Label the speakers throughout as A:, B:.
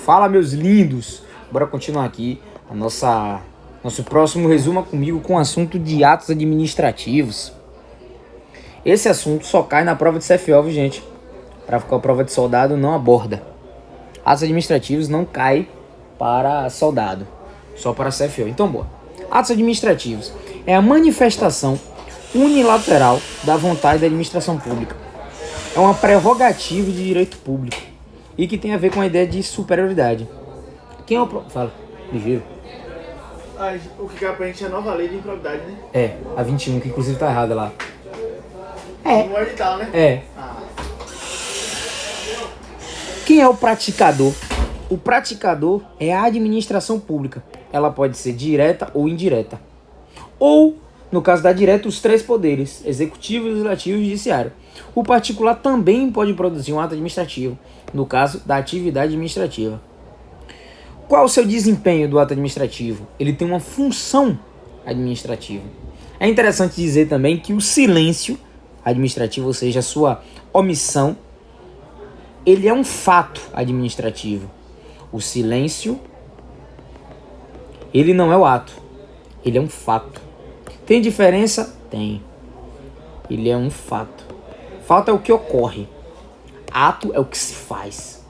A: Fala, meus lindos! Bora continuar aqui nosso próximo Resuma Comigo com o assunto de atos administrativos. Esse assunto só cai na prova de CFO, viu, gente? Para ficar a prova de soldado não aborda. Atos administrativos não cai para soldado, só para CFO. Então, boa. Atos administrativos é a manifestação unilateral da vontade da administração pública. É uma prerrogativa de direito público e que tem a ver com a ideia de superioridade. Quem é o... Fala, ligeiro.
B: O que cai pra gente é a nova lei de improbidade, né?
A: É, a 21, que inclusive tá errada lá.
B: No edital, né?
A: É. Quem é o praticador? O praticador é a administração pública. Ela pode ser direta ou indireta. Ou, no caso da direta, os três poderes: executivo, legislativo e judiciário. O particular também pode produzir um ato administrativo, no caso da atividade administrativa. Qual o seu desempenho do ato administrativo? Ele tem uma função administrativa. É interessante dizer também que o silêncio administrativo, ou seja, a sua omissão, ele é um fato administrativo. O silêncio, ele não é o ato, ele é um fato. Tem diferença? Tem. Ele é um fato. Fato é o que ocorre. Ato é o que se faz.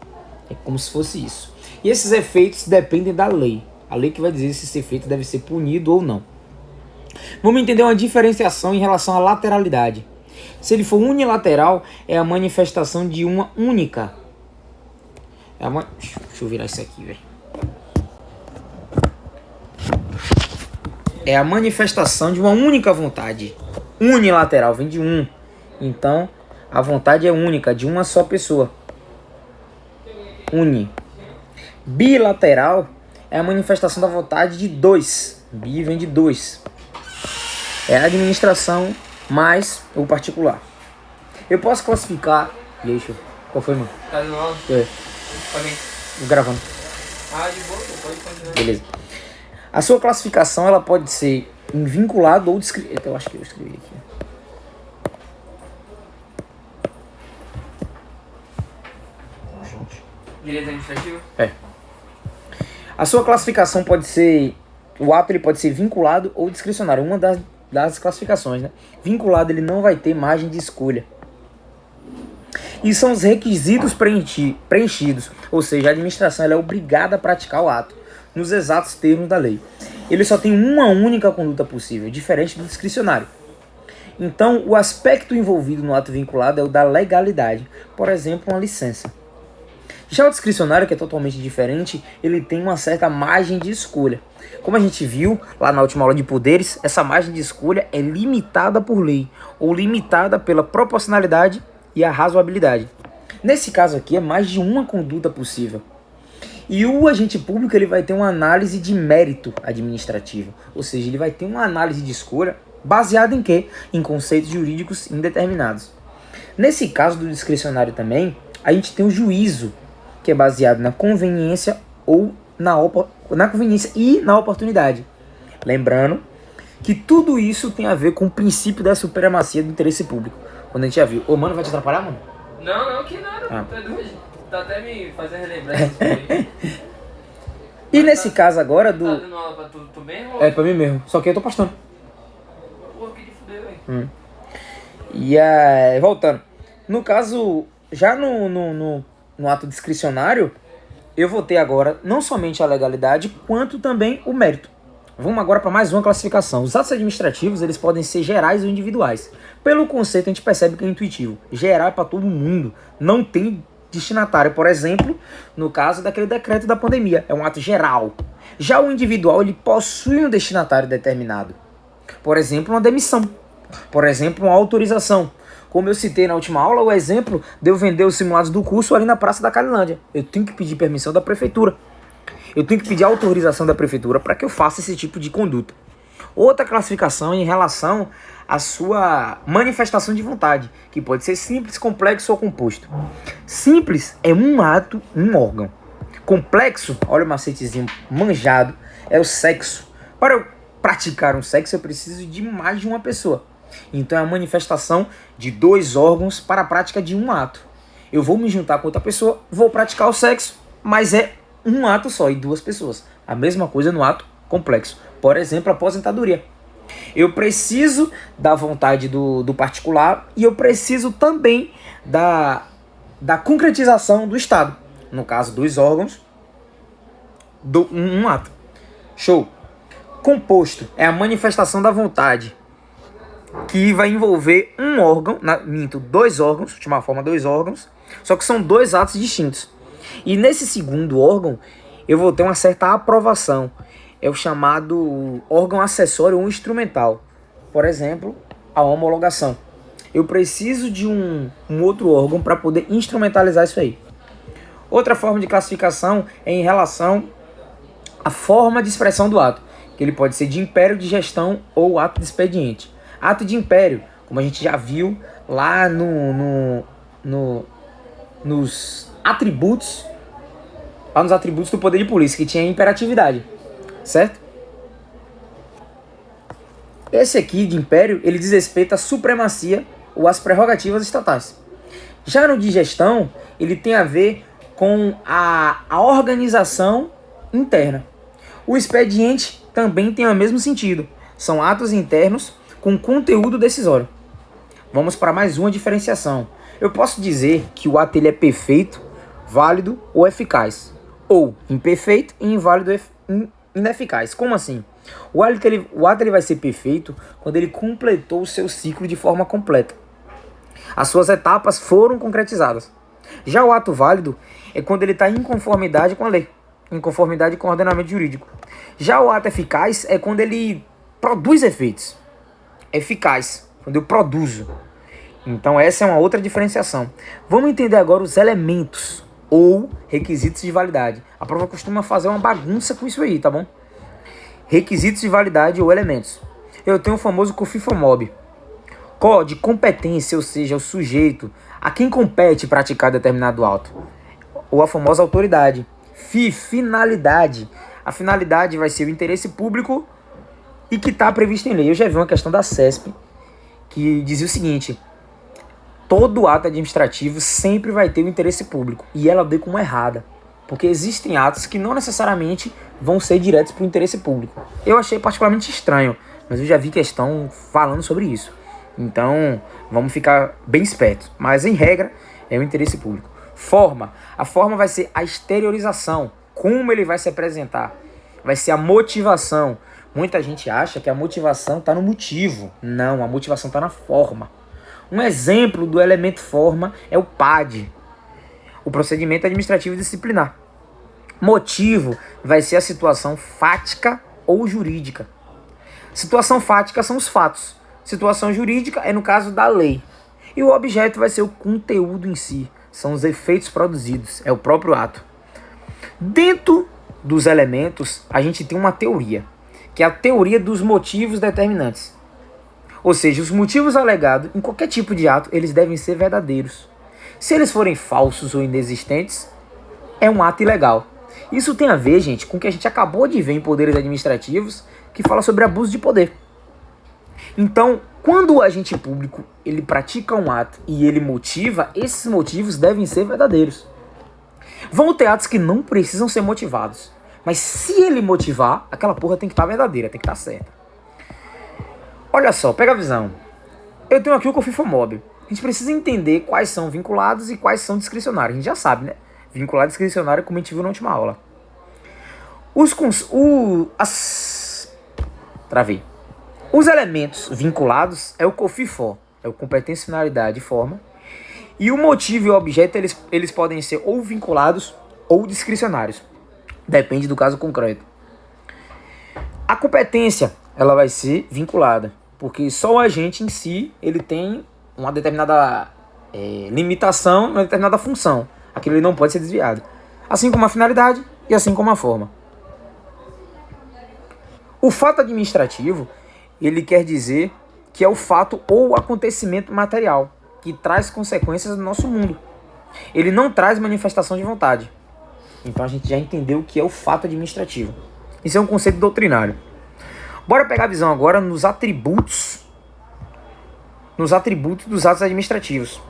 A: É como se fosse isso. E esses efeitos dependem da lei. A lei que vai dizer se esse efeito deve ser punido ou não. Vamos entender uma diferenciação em relação à lateralidade. Se ele for unilateral, é a manifestação de uma única. Deixa eu virar isso aqui, velho. É a manifestação de uma única vontade. Unilateral, vem de um. Então, a vontade é única, de uma só pessoa. Bilateral é a manifestação da vontade de dois. Bi vem de dois. É a administração mais o particular. Eu posso classificar... Qual foi, mano?
C: Tá no áudio?
A: É.
C: Pra mim.
A: Tô gravando.
C: De boa, pode continuar.
A: Beleza. A sua classificação ela pode ser em vinculado ou descrito. Eu acho que eu escrevi aqui.
C: Direito administrativo?
A: É. A sua classificação pode ser... O ato ele pode ser vinculado ou discricionário. Uma das classificações, né? Vinculado ele não vai ter margem de escolha. E são os requisitos preenchidos. Ou seja, a administração ela é obrigada a praticar o ato nos exatos termos da lei. Ele só tem uma única conduta possível, diferente do discricionário. Então, o aspecto envolvido no ato vinculado é o da legalidade. Por exemplo, uma licença. Já o discricionário, que é totalmente diferente, ele tem uma certa margem de escolha. Como a gente viu lá na última aula de poderes, essa margem de escolha é limitada por lei, ou limitada pela proporcionalidade e a razoabilidade. Nesse caso aqui, é mais de uma conduta possível. E o agente público ele vai ter uma análise de mérito administrativo, ou seja, ele vai ter uma análise de escolha baseada em quê? Em conceitos jurídicos indeterminados. Nesse caso do discricionário também, a gente tem o juízo, que é baseado na conveniência ou na conveniência e na oportunidade. Lembrando que tudo isso tem a ver com o princípio da supremacia do interesse público. Quando a gente já viu, mano, vai te atrapalhar, mano?
C: Não, que nada, tu é doido. Tá até me fazendo relembrar isso aí.
A: E nesse caso agora do...
C: Tá dando aula pra tu mesmo?
A: É, pra mim mesmo, só que eu tô postando.
C: Pô, que de fuder, velho.
A: E aí, voltando. No caso, já no ato discricionário, eu vou ter agora não somente a legalidade, quanto também o mérito. Vamos agora para mais uma classificação. Os atos administrativos, eles podem ser gerais ou individuais. Pelo conceito, a gente percebe que é intuitivo. Geral é para todo mundo. Não tem destinatário. Por exemplo, no caso daquele decreto da pandemia. É um ato geral. Já o individual, ele possui um destinatário determinado. Por exemplo, uma demissão. Por exemplo, uma autorização. Como eu citei na última aula, o exemplo de eu vender os simulados do curso ali na Praça da Calilândia. Eu tenho que pedir permissão da prefeitura. Eu tenho que pedir autorização da prefeitura para que eu faça esse tipo de conduta. Outra classificação em relação à sua manifestação de vontade, que pode ser simples, complexo ou composto. Simples é um ato, um órgão. Complexo, olha o macetezinho manjado, é o sexo. Para eu praticar um sexo, eu preciso de mais de uma pessoa. Então é a manifestação de dois órgãos para a prática de um ato. Eu vou me juntar com outra pessoa, vou praticar o sexo, mas é um ato só e duas pessoas. A mesma coisa no ato complexo. Por exemplo, a aposentadoria. Eu preciso da vontade do particular e eu preciso também da concretização do Estado. No caso, dos órgãos, um ato. Show. Composto é a manifestação da vontade que vai envolver um órgão, dois órgãos, de uma forma dois órgãos, só que são dois atos distintos. E nesse segundo órgão, eu vou ter uma certa aprovação. É o chamado órgão acessório ou instrumental. Por exemplo, a homologação. Eu preciso de um outro órgão para poder instrumentalizar isso aí. Outra forma de classificação é em relação à forma de expressão do ato, que ele pode ser de império de gestão ou ato de expediente. Ato de império, como a gente já viu lá nos atributos do poder de polícia, que tinha imperatividade, certo? Esse aqui de império, ele diz respeito à supremacia ou às prerrogativas estatais. Já no de gestão, ele tem a ver com a organização interna. O expediente também tem o mesmo sentido. São atos internos com conteúdo decisório. Vamos para mais uma diferenciação. Eu posso dizer que o ato ele é perfeito, válido ou eficaz. Ou imperfeito e inválido e ineficaz. Como assim? O ato ele vai ser perfeito quando ele completou o seu ciclo de forma completa. As suas etapas foram concretizadas. Já o ato válido é quando ele está em conformidade com a lei, em conformidade com o ordenamento jurídico. Já o ato eficaz é quando ele produz efeitos. Eficaz, quando eu produzo. Então essa é uma outra diferenciação. Vamos entender agora os elementos ou requisitos de validade. A prova costuma fazer uma bagunça com isso aí, tá bom? Requisitos de validade ou elementos. Eu tenho o famoso COFIFOMOB. CO de competência, ou seja, o sujeito a quem compete praticar determinado ato. Ou a famosa autoridade. Finalidade. A finalidade vai ser o interesse público e que está previsto em lei. Eu já vi uma questão da CESP que dizia o seguinte: todo ato administrativo sempre vai ter o interesse público. E ela deu como errada. Porque existem atos que não necessariamente vão ser diretos para o interesse público. Eu achei particularmente estranho, mas eu já vi questão falando sobre isso. Então, vamos ficar bem espertos. Mas, em regra, é o interesse público. Forma. A forma vai ser a exteriorização. Como ele vai se apresentar. Vai ser a motivação. Muita gente acha que a motivação está no motivo. Não, a motivação está na forma. Um exemplo do elemento forma é o PAD. O procedimento administrativo disciplinar. Motivo vai ser a situação fática ou jurídica. Situação fática são os fatos. Situação jurídica é no caso da lei. E o objeto vai ser o conteúdo em si. São os efeitos produzidos. É o próprio ato. Dentro dos elementos, a gente tem uma teoria, que é a teoria dos motivos determinantes. Ou seja, os motivos alegados em qualquer tipo de ato, eles devem ser verdadeiros. Se eles forem falsos ou inexistentes, é um ato ilegal. Isso tem a ver, gente, com o que a gente acabou de ver em poderes administrativos, que fala sobre abuso de poder. Então, quando o agente público ele pratica um ato e ele motiva, esses motivos devem ser verdadeiros. Vão ter atos que não precisam ser motivados. Mas se ele motivar, aquela porra tem que estar verdadeira, tem que estar certa. Olha só, pega a visão. Eu tenho aqui o COFIFOMOB. A gente precisa entender quais são vinculados e quais são discricionários. A gente já sabe, né? Vinculado e discricionário, como a gente viu na última aula. Os elementos vinculados é o COFIFO, é o competência, finalidade e forma. E o motivo e o objeto, eles podem ser ou vinculados ou discricionários. Depende do caso concreto. A competência, ela vai ser vinculada, porque só o agente em si, ele tem uma determinada limitação, uma determinada função. Aquilo ele não pode ser desviado. Assim como a finalidade e assim como a forma. O fato administrativo, ele quer dizer que é o fato ou acontecimento material que traz consequências no nosso mundo. Ele não traz manifestação de vontade. Então a gente já entendeu o que é o fato administrativo. Isso é um conceito doutrinário. Bora pegar a visão agora nos atributos dos atos administrativos.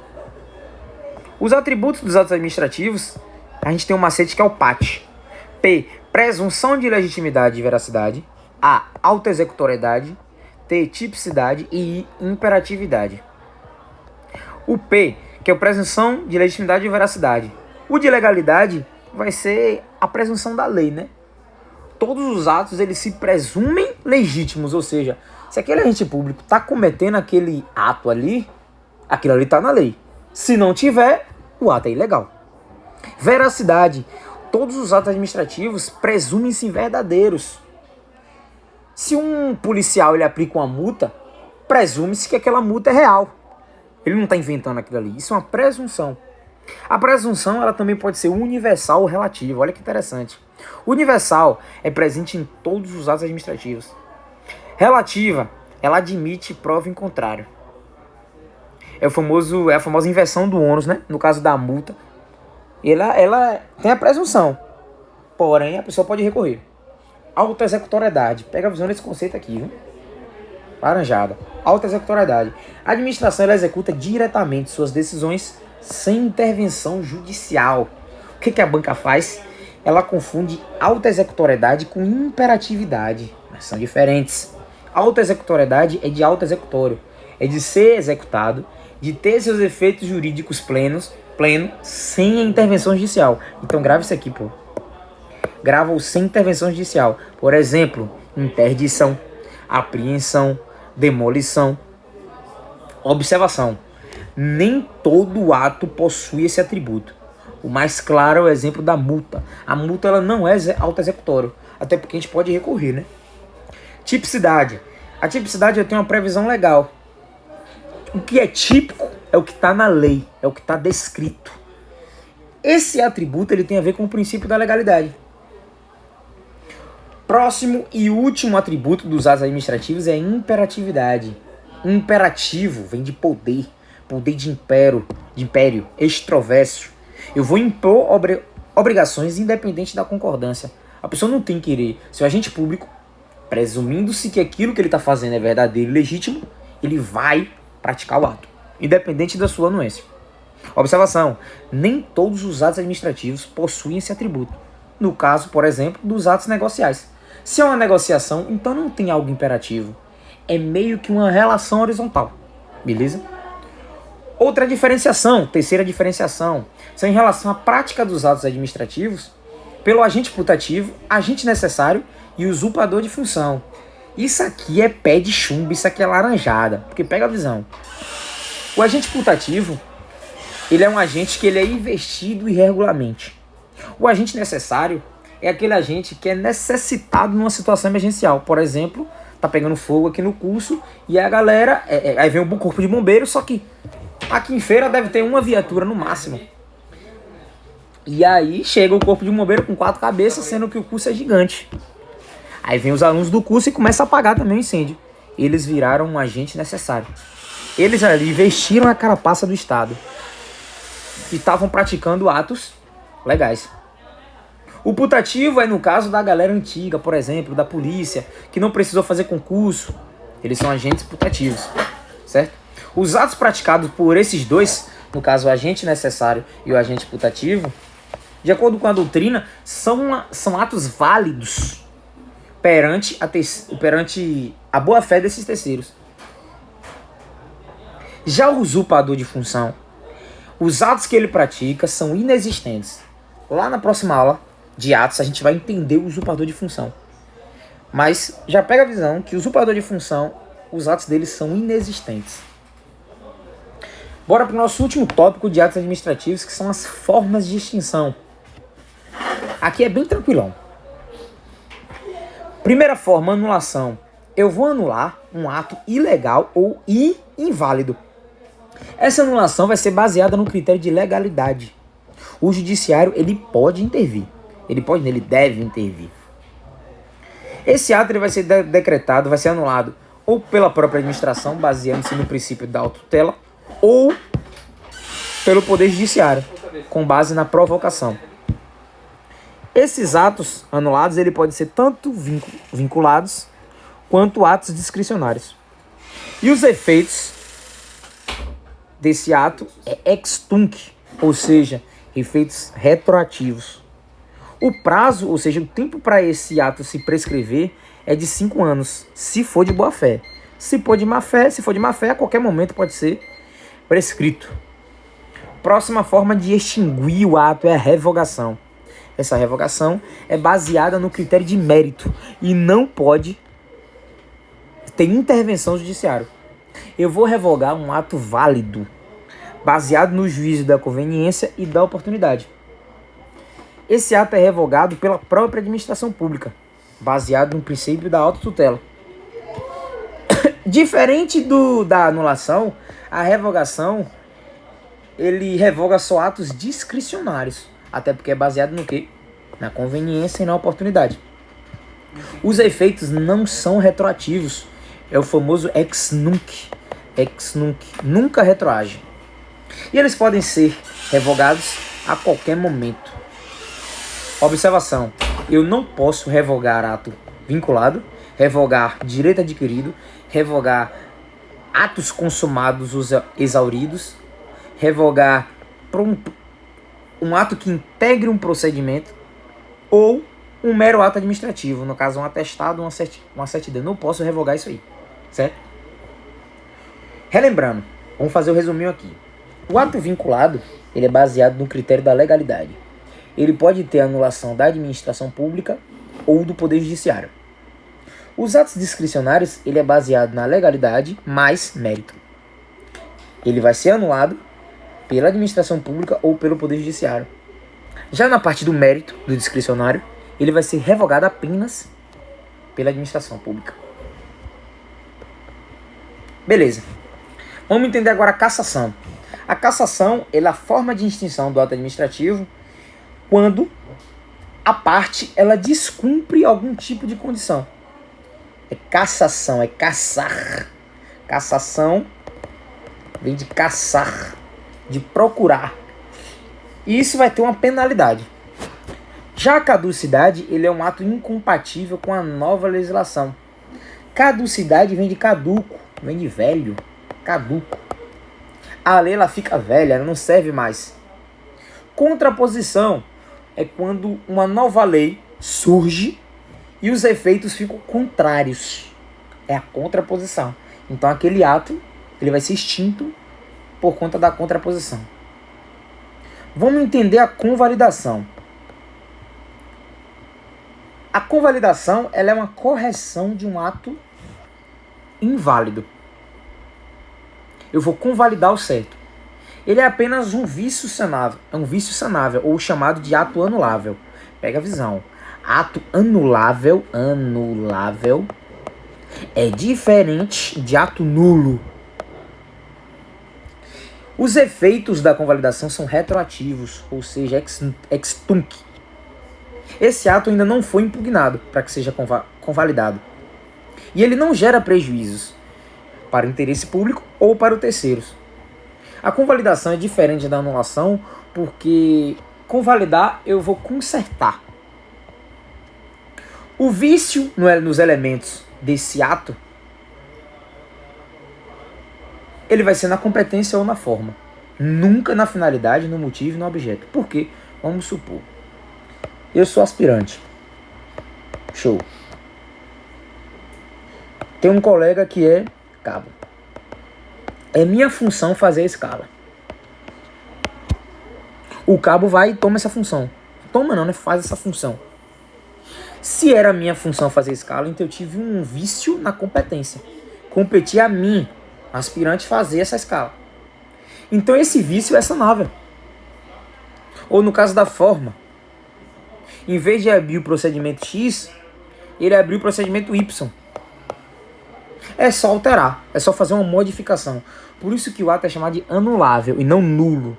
A: Os atributos dos atos administrativos, a gente tem um macete que é o PAT. P, presunção de legitimidade e veracidade. A, autoexecutoriedade. T, tipicidade. E I, imperatividade. O P, que é a presunção de legitimidade e veracidade. O de legalidade vai ser a presunção da lei, né? Todos os atos, eles se presumem legítimos, ou seja, se aquele agente público está cometendo aquele ato ali, aquilo ali está na lei. Se não tiver, o ato é ilegal. Veracidade. Todos os atos administrativos presumem-se verdadeiros. Se um policial ele aplica uma multa, presume-se que aquela multa é real. Ele não está inventando aquilo ali. Isso é uma presunção. A presunção ela também pode ser universal ou relativa. Olha que interessante. Universal é presente em todos os atos administrativos. Relativa, ela admite prova em contrário. É a famosa inversão do ônus, né? No caso da multa. Ela tem a presunção. Porém, a pessoa pode recorrer. Autoexecutoriedade. Pega a visão desse conceito aqui, viu? Laranjada. Autoexecutoriedade. A administração ela executa diretamente suas decisões sem intervenção judicial. O que a banca faz? Ela confunde autoexecutoriedade com imperatividade. Mas são diferentes. Autoexecutoriedade é de autoexecutório. É de ser executado, de ter seus efeitos jurídicos pleno, sem a intervenção judicial. Então grava isso aqui, pô. Grava-o sem intervenção judicial. Por exemplo, interdição, apreensão, demolição. Observação. Nem todo ato possui esse atributo. O mais claro é o exemplo da multa. A multa ela não é autoexecutório, até porque a gente pode recorrer, né? Tipicidade. A tipicidade tem uma previsão legal. O que é típico é o que está na lei, é o que está descrito. Esse atributo ele tem a ver com o princípio da legalidade. Próximo e último atributo dos atos administrativos é a imperatividade. Imperativo vem de poder, poder de império, extrovérsio. Eu vou impor obrigações independente da concordância. A pessoa não tem que querer. Se o agente público, presumindo-se que aquilo que ele está fazendo é verdadeiro e legítimo, ele vai praticar o ato, independente da sua anuência. Observação. Nem todos os atos administrativos possuem esse atributo. No caso, por exemplo, dos atos negociais. Se é uma negociação, então não tem algo imperativo. É meio que uma relação horizontal. Beleza? Outra diferenciação, terceira diferenciação, são em relação à prática dos atos administrativos pelo agente putativo, agente necessário e usurpador de função. Isso aqui é pé de chumbo, isso aqui é laranjada, porque pega a visão. O agente putativo, ele é um agente que ele é investido irregularmente. O agente necessário é aquele agente que é necessitado numa situação emergencial. Por exemplo, tá pegando fogo aqui no curso e a galera, aí vem o corpo de bombeiros, só que aqui em Feira deve ter uma viatura no máximo. E aí chega o corpo de bombeiro com 4 cabeças, sendo que o curso é gigante. Aí vem os alunos do curso e começa a apagar também o incêndio. Eles viraram um agente necessário. Eles ali vestiram a carapaça do Estado e estavam praticando atos legais. O putativo é no caso da galera antiga, por exemplo, da polícia, que não precisou fazer concurso. Eles são agentes putativos, certo? Os atos praticados por esses dois, no caso o agente necessário e o agente putativo, de acordo com a doutrina, são atos válidos perante a boa-fé desses terceiros. Já o usurpador de função, os atos que ele pratica são inexistentes. Lá na próxima aula de atos a gente vai entender o usurpador de função. Mas já pega a visão que o usurpador de função, os atos dele são inexistentes. Bora para o nosso último tópico de atos administrativos, que são as formas de extinção. Aqui é bem tranquilão. Primeira forma, anulação. Eu vou anular um ato ilegal ou inválido. Essa anulação vai ser baseada no critério de legalidade. O judiciário ele pode intervir. Ele deve intervir. Esse ato ele vai ser decretado, vai ser anulado ou pela própria administração, baseando-se no princípio da autotutela, ou pelo Poder Judiciário, com base na provocação. Esses atos anulados ele pode ser tanto vinculados quanto atos discricionários. E os efeitos desse ato é ex tunc, ou seja, efeitos retroativos. O prazo, ou seja, o tempo para esse ato se prescrever é de 5 anos, se for de boa fé. Se for de má fé, a qualquer momento pode ser prescrito. Próxima forma de extinguir o ato é a revogação. Essa revogação é baseada no critério de mérito e não pode ter intervenção judiciária. Eu vou revogar um ato válido, baseado no juízo da conveniência e da oportunidade. Esse ato é revogado pela própria administração pública, baseado no princípio da autotutela. Diferente da anulação, a revogação, ele revoga só atos discricionários, até porque é baseado no quê? Na conveniência e na oportunidade. Os efeitos não são retroativos, é o famoso ex nunc, nunca retroage. E eles podem ser revogados a qualquer momento. Observação: eu não posso revogar ato vinculado, revogar direito adquirido, revogar atos consumados exauridos, revogar um ato que integre um procedimento ou um mero ato administrativo, no caso um atestado, uma certidão. Não posso revogar isso aí, certo? Relembrando, vamos fazer o resuminho aqui. O ato vinculado, ele é baseado no critério da legalidade. Ele pode ter anulação da administração pública ou do Poder Judiciário. Os atos discricionários, ele é baseado na legalidade mais mérito. Ele vai ser anulado pela administração pública ou pelo Poder Judiciário. Já na parte do mérito, do discricionário, ele vai ser revogado apenas pela administração pública. Beleza. Vamos entender agora a cassação. A cassação é a forma de extinção do ato administrativo quando a parte ela descumpre algum tipo de condição. É cassação, é caçar. Cassação vem de caçar, de procurar. E isso vai ter uma penalidade. Já a caducidade, ele é um ato incompatível com a nova legislação. Caducidade vem de caduco, vem de velho, caduco. A lei ela fica velha, ela não serve mais. Contraposição é quando uma nova lei surge e os efeitos ficam contrários. É a contraposição. Então aquele ato ele vai ser extinto por conta da contraposição. Vamos entender a convalidação. A convalidação ela é uma correção de um ato inválido. Eu vou convalidar o certo. Ele é apenas um vício sanável. É um vício sanável, ou chamado de ato anulável. Pega a visão. Ato anulável é diferente de ato nulo. Os efeitos da convalidação são retroativos, ou seja, ex tunc. Esse ato ainda não foi impugnado para que seja convalidado. E ele não gera prejuízos para o interesse público ou para os terceiros. A convalidação é diferente da anulação porque convalidar eu vou consertar. O vício nos elementos desse ato ele vai ser na competência ou na forma. Nunca na finalidade, no motivo e no objeto. Por quê? Vamos supor. Eu sou aspirante. Show. Tem um colega que é cabo. É minha função fazer a escala. O cabo vai e toma essa função. Toma não, né? Faz essa função. Se era minha função fazer a escala, então eu tive um vício na competência. Competia a mim, aspirante, fazer essa escala. Então esse vício é sanável. Ou no caso da forma, em vez de abrir o procedimento X, ele abriu o procedimento Y. É só alterar, é só fazer uma modificação. Por isso que o ato é chamado de anulável e não nulo.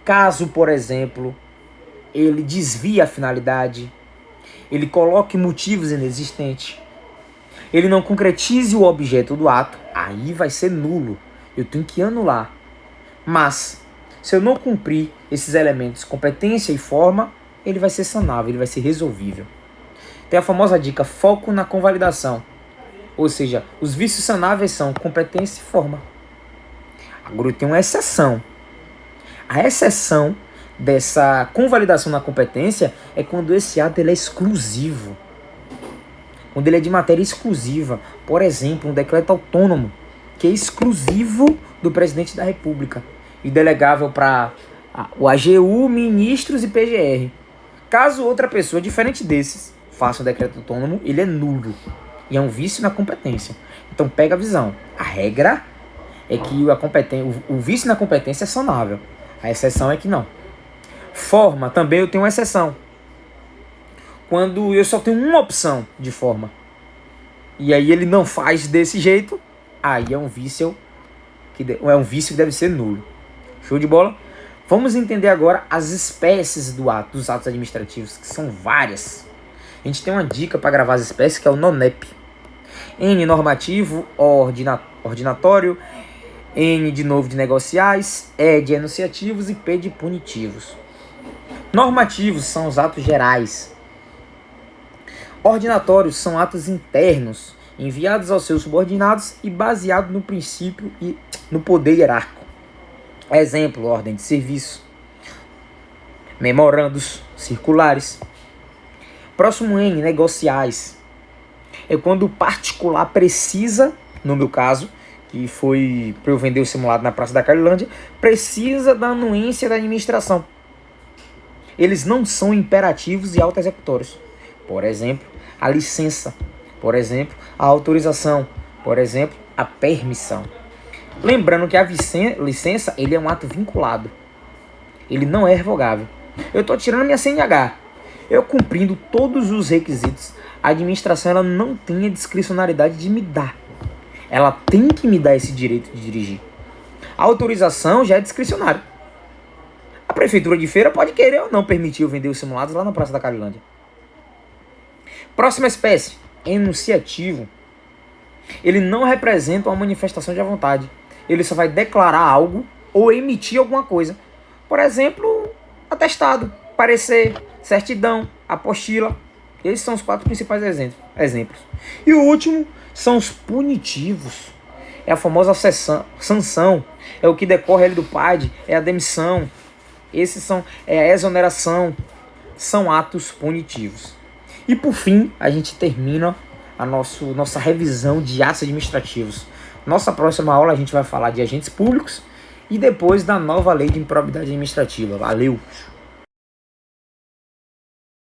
A: Caso, por exemplo, ele desvie a finalidade, ele coloque motivos inexistentes, ele não concretize o objeto do ato, aí vai ser nulo. Eu tenho que anular. Mas, se eu não cumprir esses elementos, competência e forma, ele vai ser sanável, ele vai ser resolvível. Tem a famosa dica, foco na convalidação. Ou seja, os vícios sanáveis são competência e forma. Agora tem uma exceção. A exceção dessa convalidação na competência é quando esse ato ele é exclusivo. Quando ele é de matéria exclusiva. Por exemplo, um decreto autônomo, que é exclusivo do presidente da República e delegável para o AGU, ministros e PGR. Caso outra pessoa diferente desses faça um decreto autônomo, ele é nulo e é um vício na competência. Então pega a visão. A regra é que o vício na competência é sanável. A exceção é que não. Forma, também eu tenho uma exceção. Quando eu só tenho uma opção de forma e aí ele não faz desse jeito, aí é um vício que deve ser nulo. Show de bola? Vamos entender agora as espécies dos atos administrativos, que são várias. A gente tem uma dica para gravar as espécies, que é o NONEP. N normativo, ordinatório, N de novo de negociais, E de enunciativos e P de punitivos. Normativos são os atos gerais. Ordinatórios são atos internos, enviados aos seus subordinados e baseados no princípio e no poder hierárquico. Exemplo, ordem de serviço, memorandos, circulares. Próximo N, negociais. É quando o particular precisa, no meu caso, que foi para eu vender o simulado na Praça da Carilândia, precisa da anuência da administração. Eles não são imperativos e auto-executórios. Por exemplo, a licença. Por exemplo, a autorização. Por exemplo, a permissão. Lembrando que a licença ele é um ato vinculado. Ele não é revogável. Eu estou tirando minha CNH. Eu cumprindo todos os requisitos, a administração ela não tem a discricionariedade de me dar. Ela tem que me dar esse direito de dirigir. A autorização já é discricionária. A prefeitura de Feira pode querer ou não permitir eu vender os simulados lá na Praça da Carilândia. Próxima espécie, enunciativo. Ele não representa uma manifestação de vontade. Ele só vai declarar algo ou emitir alguma coisa. Por exemplo, atestado, parecer, certidão, apostila. Esses são os 4 principais exemplos. E o último são os punitivos. É a famosa sanção. É o que decorre ali do PAD, é a demissão. Esses são a exoneração. São atos punitivos. E por fim, a gente termina a nossa revisão de atos administrativos. Nossa próxima aula a gente vai falar de agentes públicos e depois da nova lei de improbidade administrativa. Valeu!